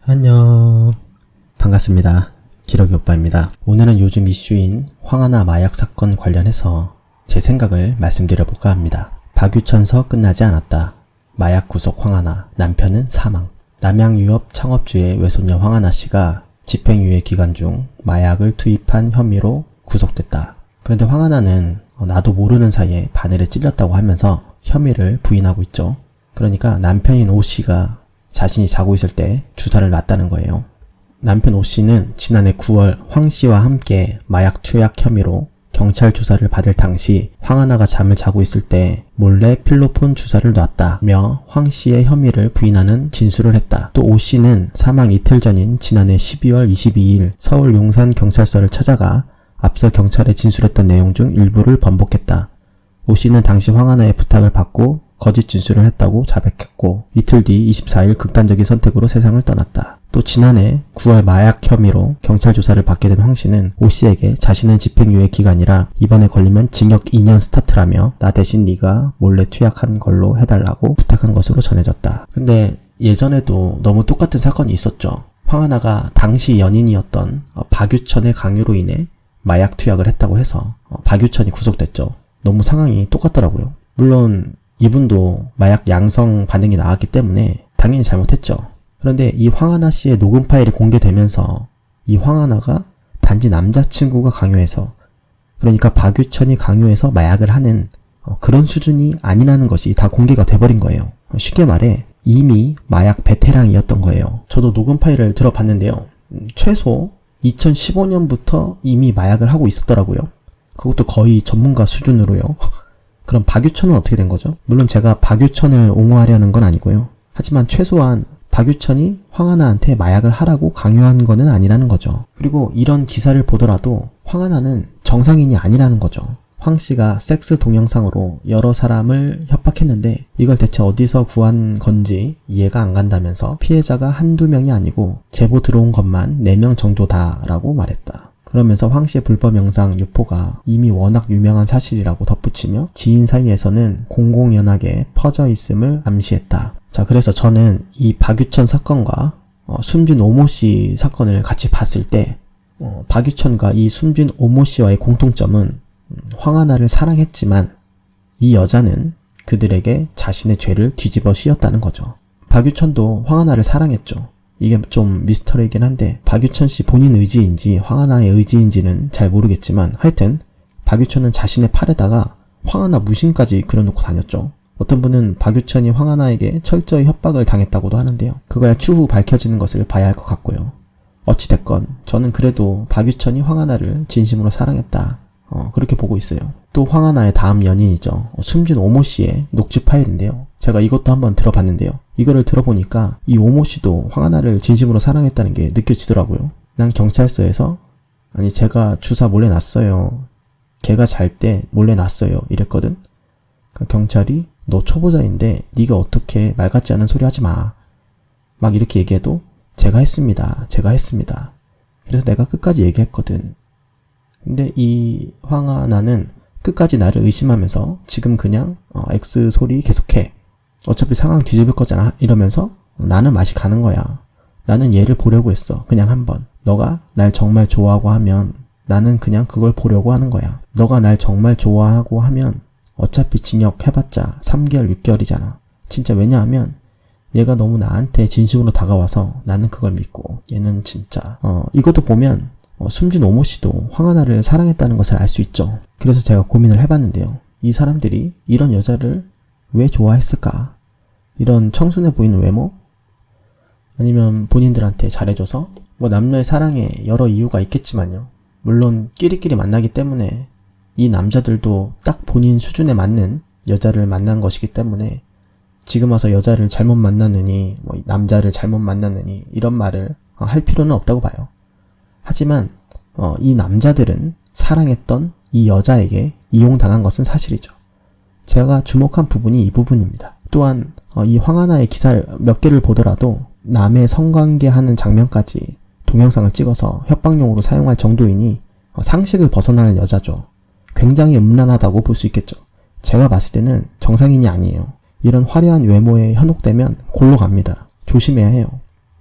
안녕. 반갑습니다. 기러기 오빠입니다. 오늘은 요즘 이슈인 황하나 마약 사건 관련해서 제 생각을 말씀드려볼까 합니다. 박유천서 끝나지 않았다. 마약 구속 황하나, 남편은 사망. 남양유업 창업주의 외손녀 황하나 씨가 집행유예 기간 중 마약을 투입한 혐의로 구속됐다. 그런데 황하나는 나도 모르는 사이에 바늘에 찔렸다고 하면서 혐의를 부인하고 있죠. 그러니까 남편인 오 씨가 자신이 자고 있을 때 주사를 놨다는 거예요. 남편 오 씨는 지난해 9월 황 씨와 함께 마약 투약 혐의로 경찰 조사를 받을 당시 황하나가 잠을 자고 있을 때 몰래 필로폰 주사를 놨다며 황 씨의 혐의를 부인하는 진술을 했다. 또 오 씨는 사망 이틀 전인 지난해 12월 22일 서울 용산 경찰서를 찾아가 앞서 경찰에 진술했던 내용 중 일부를 번복했다. 오 씨는 당시 황하나의 부탁을 받고 거짓 진술을 했다고 자백했고 이틀 뒤 24일 극단적인 선택으로 세상을 떠났다. 또 지난해 9월 마약 혐의로 경찰 조사를 받게 된 황 씨는 오 씨에게 자신은 집행유예 기간이라 이번에 걸리면 징역 2년 스타트라며 나 대신 네가 몰래 투약한 걸로 해달라고 부탁한 것으로 전해졌다. 근데 예전에도 너무 똑같은 사건이 있었죠. 황하나가 당시 연인이었던 박유천의 강요로 인해 마약 투약을 했다고 해서 박유천이 구속됐죠. 너무 상황이 똑같더라고요. 물론 이분도 마약 양성 반응이 나왔기 때문에 당연히 잘못했죠. 그런데 이 황하나 씨의 녹음 파일이 공개되면서 이 황하나가 단지 남자친구가 강요해서, 그러니까 박유천이 강요해서 마약을 하는 그런 수준이 아니라는 것이 다 공개가 돼버린 거예요. 쉽게 말해 이미 마약 베테랑이었던 거예요. 저도 녹음 파일을 들어봤는데요. 최소 2015년부터 이미 마약을 하고 있었더라고요. 그것도 거의 전문가 수준으로요. 그럼 박유천은 어떻게 된 거죠? 물론 제가 박유천을 옹호하려는 건 아니고요. 하지만 최소한 박유천이 황하나한테 마약을 하라고 강요한 거는 아니라는 거죠. 그리고 이런 기사를 보더라도 황하나는 정상인이 아니라는 거죠. 황 씨가 섹스 동영상으로 여러 사람을 협박했는데 이걸 대체 어디서 구한 건지 이해가 안 간다면서 피해자가 한두 명이 아니고 제보 들어온 것만 4명 정도다라고 말했다. 그러면서 황 씨의 불법 영상 유포가 이미 워낙 유명한 사실이라고 덧붙이며 지인 사이에서는 공공연하게 퍼져 있음을 암시했다. 자, 그래서 저는 이 박유천 사건과 숨진 오모 씨 사건을 같이 봤을 때 박유천과 이 숨진 오모 씨와의 공통점은 황하나를 사랑했지만 이 여자는 그들에게 자신의 죄를 뒤집어 씌웠다는 거죠. 박유천도 황하나를 사랑했죠. 이게 좀 미스터리이긴 한데 박유천 씨 본인 의지인지 황하나의 의지인지는 잘 모르겠지만 하여튼 박유천은 자신의 팔에다가 황하나 무신까지 그려놓고 다녔죠. 어떤 분은 박유천이 황하나에게 철저히 협박을 당했다고도 하는데요. 그거야 추후 밝혀지는 것을 봐야 할 것 같고요. 어찌됐건 저는 그래도 박유천이 황하나를 진심으로 사랑했다. 그렇게 보고 있어요. 또 황하나의 다음 연인이죠. 숨진 오모 씨의 녹취 파일인데요. 제가 이것도 한번 들어봤는데요. 이거를 들어보니까 이 오모 씨도 황하나를 진심으로 사랑했다는 게 느껴지더라고요. 난 경찰서에서 아니 제가 주사 몰래 놨어요. 걔가 잘 때 몰래 놨어요. 이랬거든. 그러니까 경찰이 너 초보자인데 네가 어떻게 말 같지 않은 소리 하지 마. 막 이렇게 얘기해도 제가 했습니다. 제가 했습니다. 그래서 내가 끝까지 얘기했거든. 근데 이 황하나는 끝까지 나를 의심하면서 지금 그냥 X 소리 계속해. 어차피 상황 뒤집을 거잖아. 이러면서 나는 맛이 가는 거야. 나는 얘를 보려고 했어. 그냥 한번. 너가 날 정말 좋아하고 하면 나는 그냥 그걸 보려고 하는 거야. 너가 날 정말 좋아하고 하면 어차피 징역 해봤자 3개월, 6개월이잖아. 진짜 왜냐하면 얘가 너무 나한테 진심으로 다가와서 나는 그걸 믿고 얘는 진짜 이것도 보면 숨진 오모 씨도 황하나를 사랑했다는 것을 알 수 있죠. 그래서 제가 고민을 해봤는데요. 이 사람들이 이런 여자를 왜 좋아했을까? 이런 청순해 보이는 외모? 아니면 본인들한테 잘해줘서? 뭐 남녀의 사랑에 여러 이유가 있겠지만요. 물론 끼리끼리 만나기 때문에 이 남자들도 딱 본인 수준에 맞는 여자를 만난 것이기 때문에 지금 와서 여자를 잘못 만났느니 뭐 남자를 잘못 만났느니 이런 말을 할 필요는 없다고 봐요. 하지만 이 남자들은 사랑했던 이 여자에게 이용당한 것은 사실이죠. 제가 주목한 부분이 이 부분입니다. 또한 이 황하나의 기사 몇 개를 보더라도 남의 성관계하는 장면까지 동영상을 찍어서 협박용으로 사용할 정도이니 상식을 벗어나는 여자죠. 굉장히 음란하다고 볼 수 있겠죠. 제가 봤을 때는 정상인이 아니에요. 이런 화려한 외모에 현혹되면 골로 갑니다. 조심해야 해요.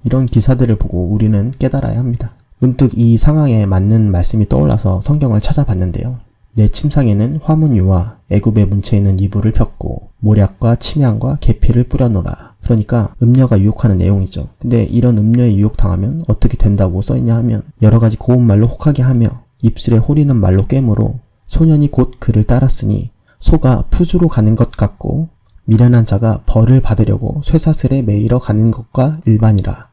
이런 기사들을 보고 우리는 깨달아야 합니다. 문득 이 상황에 맞는 말씀이 떠올라서 성경을 찾아봤는데요. 내 침상에는 화문유와 애굽의 문체에 있는 이불을 폈고 모략과 침향과 계피를 뿌려놓으라. 그러니까 음녀가 유혹하는 내용이죠. 근데 이런 음녀에 유혹당하면 어떻게 된다고 써있냐 하면 여러 가지 고운 말로 혹하게 하며 입술에 호리는 말로 꿰므로 소년이 곧 그를 따랐으니 소가 푸주로 가는 것 같고 미련한 자가 벌을 받으려고 쇠사슬에 매이러 가는 것과 일반이라.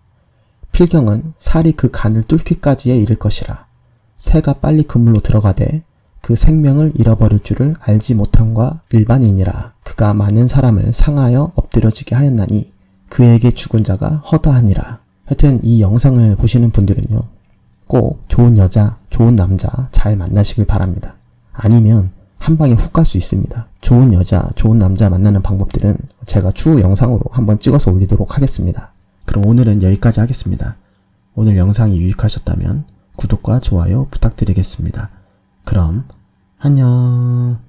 필경은 살이 그 간을 뚫기까지에 이를 것이라. 새가 빨리 그물로 들어가되 그 생명을 잃어버릴 줄을 알지 못함과 일반이니라. 그가 많은 사람을 상하여 엎드려지게 하였나니 그에게 죽은 자가 허다하니라. 하여튼 이 영상을 보시는 분들은요, 꼭 좋은 여자, 좋은 남자 잘 만나시길 바랍니다. 아니면 한 방에 훅 갈 수 있습니다. 좋은 여자, 좋은 남자 만나는 방법들은 제가 추후 영상으로 한번 찍어서 올리도록 하겠습니다. 그럼 오늘은 여기까지 하겠습니다. 오늘 영상이 유익하셨다면 구독과 좋아요 부탁드리겠습니다. 그럼 안녕.